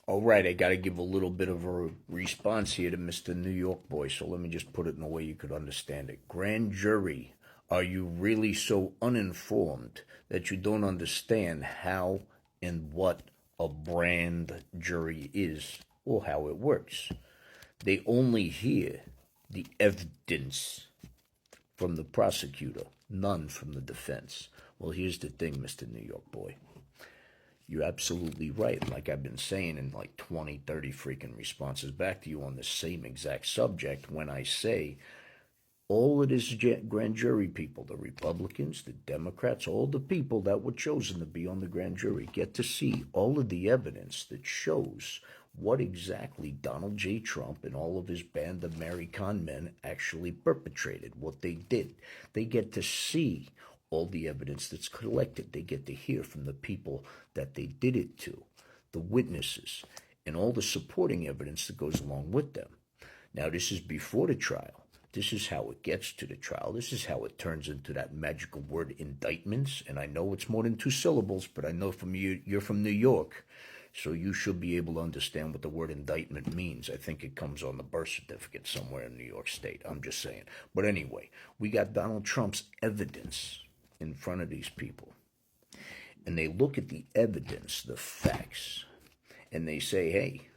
All right, I got to give a little bit of a response here to Mr. New York boy, so let me just put it in a way you could understand it. Grand jury, are you really so uninformed that you don't understand how and what a grand jury is or how it works? They only hear the evidence from the prosecutor, none from the defense. Well, here's the thing, Mr. New York boy. You're absolutely right. Like I've been saying in like 20, 30 freaking responses back to you on the same exact subject, when I say all of this grand jury people, the Republicans, the Democrats, all the people that were chosen to be on the grand jury get to see all of the evidence that shows what exactly Donald J. Trump and all of his band of Mary Con men actually perpetrated, what they did. They get to see all the evidence that's collected. They get to hear from the people that they did it to, the witnesses, and all the supporting evidence that goes along with them. Now, this is before the trial. This is how it gets to the trial. This is how it turns into that magical word, indictments. And I know it's more than 2 syllables, but I know from you, you're from New York, so you should be able to understand what the word indictment means. I think it comes on the birth certificate somewhere in New York State. I'm just saying. But anyway, we got Donald Trump's evidence in front of these people. And they look at the evidence, the facts, and they say, hey,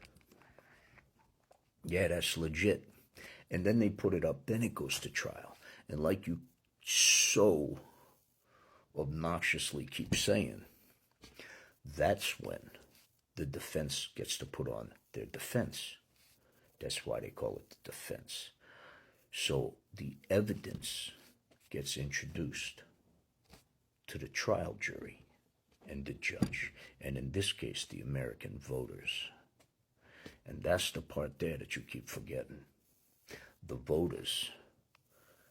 yeah, that's legit. And then they put it up, then it goes to trial. And like you so obnoxiously keep saying, that's when the defense gets to put on their defense. That's why they call it the defense. So the evidence gets introduced to the trial jury and the judge, and in this case, the American voters. And that's the part there that you keep forgetting. The voters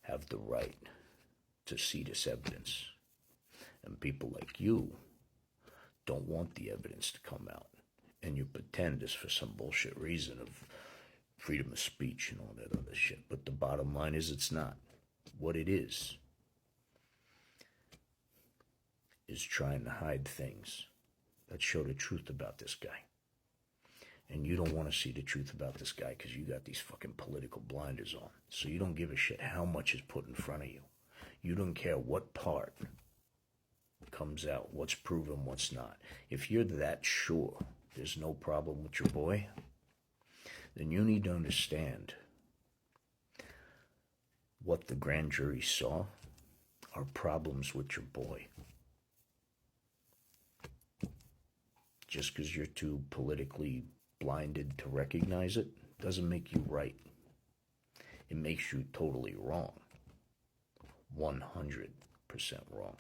have the right to see this evidence. And people like you don't want the evidence to come out. And you pretend it's for some bullshit reason of freedom of speech and all that other shit. But the bottom line is it's not. What it is trying to hide things that show the truth about this guy. And you don't want to see the truth about this guy because you got these fucking political blinders on. So you don't give a shit how much is put in front of you. You don't care what part comes out, what's proven, what's not. If you're that sure there's no problem with your boy, then you need to understand what the grand jury saw are problems with your boy. Just because you're too politically blinded to recognize it doesn't make you right. It makes you totally wrong. 100% wrong.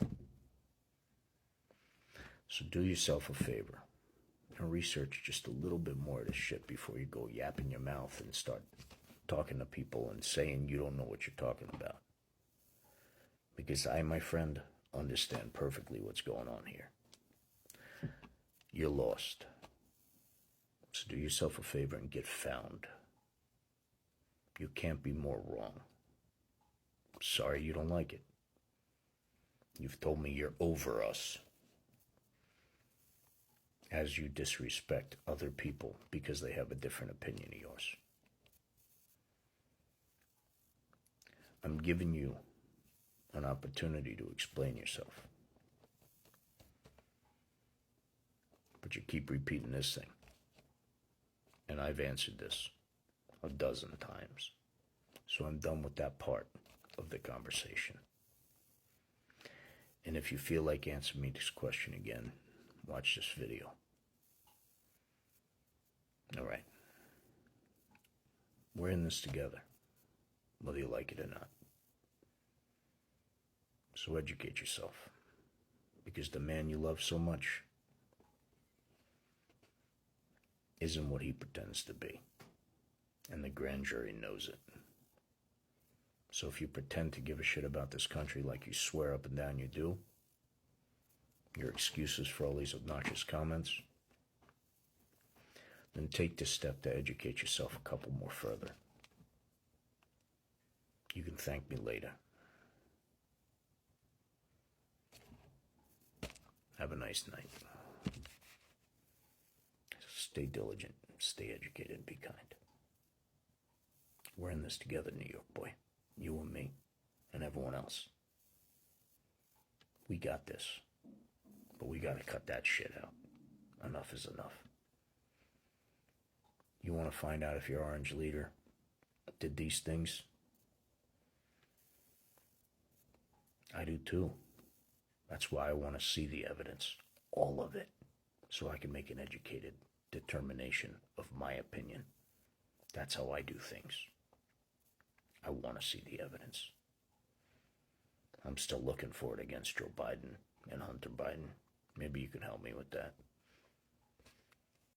So do yourself a favor and research just a little bit more of this shit before you go yapping your mouth and start talking to people and saying you don't know what you're talking about. Because I, my friend, understand perfectly what's going on here. You're lost. So do yourself a favor and get found. You can't be more wrong. Sorry you don't like it. You've told me you're over us. As you disrespect other people because they have a different opinion of yours. I'm giving you an opportunity to explain yourself. But you keep repeating this thing. And I've answered this 12 times. So I'm done with that part of the conversation. And if you feel like answering me this question again, watch this video. All right. We're in this together, whether you like it or not. So educate yourself. Because the man you love so much isn't what he pretends to be. And the grand jury knows it. So if you pretend to give a shit about this country like you swear up and down you do, your excuses for all these obnoxious comments, then take this step to educate yourself a couple more further. You can thank me later. Have a nice night. Stay diligent, stay educated, and be kind. We're in this together, New York boy. You and me, and everyone else. We got this. But we gotta cut that shit out. Enough is enough. You want to find out if your orange leader did these things? I do too. That's why I want to see the evidence. All of it. So I can make an educated determination of my opinion. That's how I do things. I want to see the evidence. I'm still looking for it against Joe Biden and Hunter Biden. Maybe you can help me with that.